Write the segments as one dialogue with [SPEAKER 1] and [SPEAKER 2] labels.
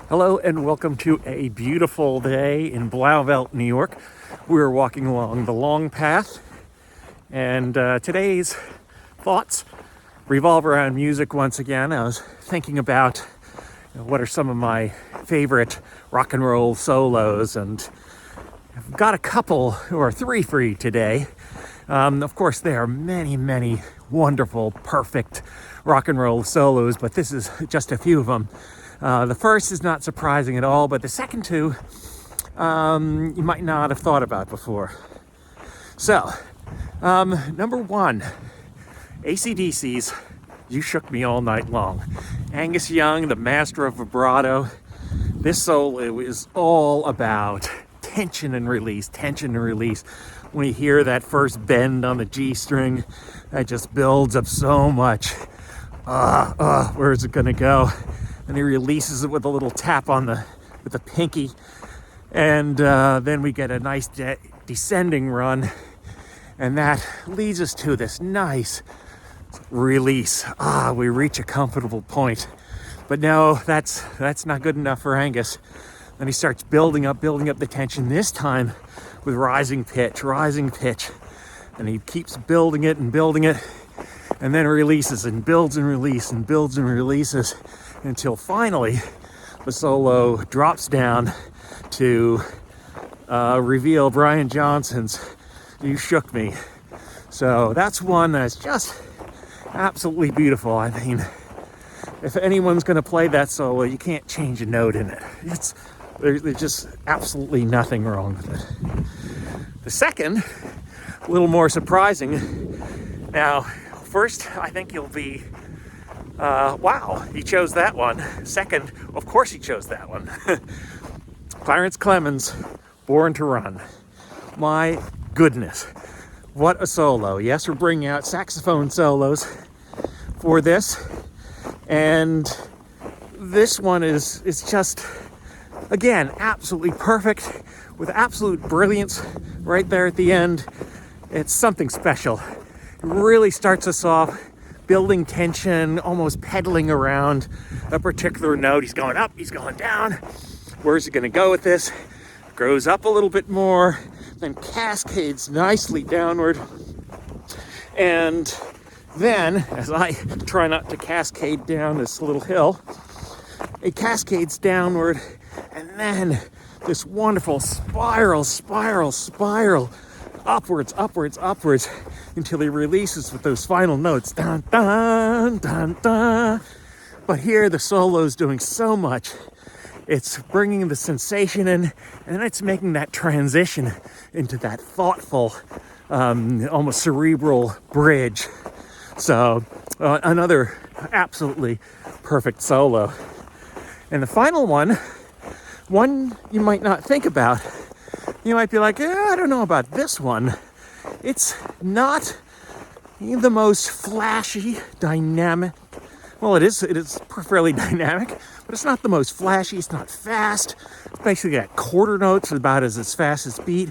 [SPEAKER 1] Hello and welcome to a beautiful day in Blauvelt, New York. We're walking along the long path, and today's thoughts revolve around music once again. I was thinking about what are some of my favorite rock and roll solos, and I've got a couple or three for you today. Of course, there are many wonderful, perfect rock and roll solos, but this is just a few of them. The first is not surprising at all, but the second two, you might not have thought about before. So, number one, AC/DC's You Shook Me All Night Long. Angus Young, the master of vibrato. This solo is all about tension and release. When you hear that first bend on the G string, that just builds up so much. Where is it gonna go? And he releases it with a little tap on with the pinky, and then we get a nice descending run, and that leads us to this nice release. We reach a comfortable point, but no, that's not good enough for Angus. Then he starts building up the tension, this time with rising pitch, and he keeps building it, and then releases and builds and releases, until finally the solo drops down to reveal Brian Johnson's You Shook Me. So that's one that's just absolutely beautiful. I mean, if anyone's going to play that solo, you can't change a note in it. There's just absolutely nothing wrong with it. The second, a little more surprising. Now, first, I think you'll be wow, he chose that one. Second, of course he chose that one. Clarence Clemons, Born to Run. My goodness, what a solo. Yes, we're bringing out saxophone solos for this. And this one is just, again, absolutely perfect, with absolute brilliance right there at the end. It's something special. It really starts us off building tension, almost pedaling around a particular note. He's going up, he's going down. Where's he going to go with this? Grows up a little bit more, then cascades nicely downward. And then, as I try not to cascade down this little hill, it cascades downward, and then this wonderful spiral, upwards, until he releases with those final notes. Dun, dun, dun, dun. But here the solo's doing so much. It's bringing the sensation in, and it's making that transition into that thoughtful, almost cerebral bridge. So another absolutely perfect solo. And the final one you might not think about. You might be like, I don't know about this one. It's not the most flashy, dynamic. Well, it is fairly dynamic, but it's not the most flashy. It's not fast. It's basically got quarter notes, about as fast as beat,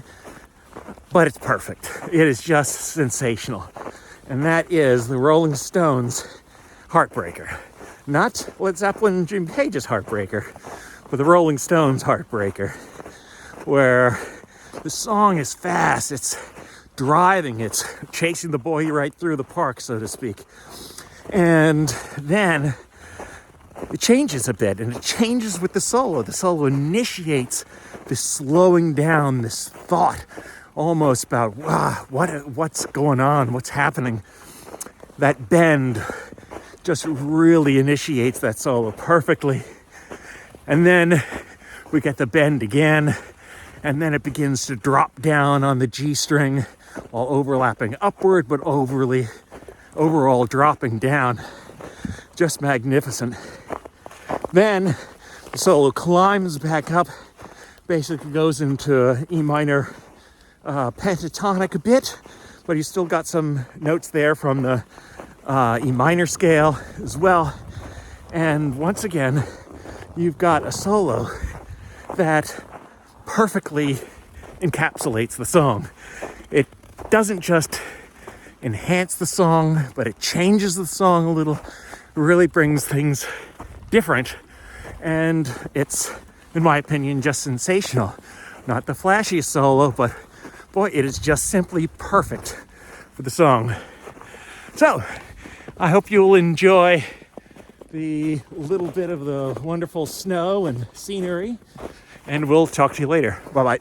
[SPEAKER 1] but it's perfect. It is just sensational. And that is the Rolling Stones' Heartbreaker. Not Led Zeppelin and Jimmy Page's Heartbreaker, but the Rolling Stones' Heartbreaker, where the song is fast, it's driving, it's chasing the boy right through the park, so to speak. And then it changes a bit, and it changes with the solo. The solo initiates this slowing down, this thought almost about, what's going on, what's happening. That bend just really initiates that solo perfectly. And then we get the bend again, and then it begins to drop down on the G string while overlapping upward, but overall dropping down. Just magnificent. Then the solo climbs back up, basically goes into E minor pentatonic a bit, but you still got some notes there from the E minor scale as well. And once again, you've got a solo that perfectly encapsulates the song. It doesn't just enhance the song, but it changes the song a little, really brings things different and it's, in my opinion, just sensational. Not the flashiest solo, but boy, it is just simply perfect for the song. So, I hope you'll enjoy the little bit of the wonderful snow and scenery, and we'll talk to you later. Bye-bye.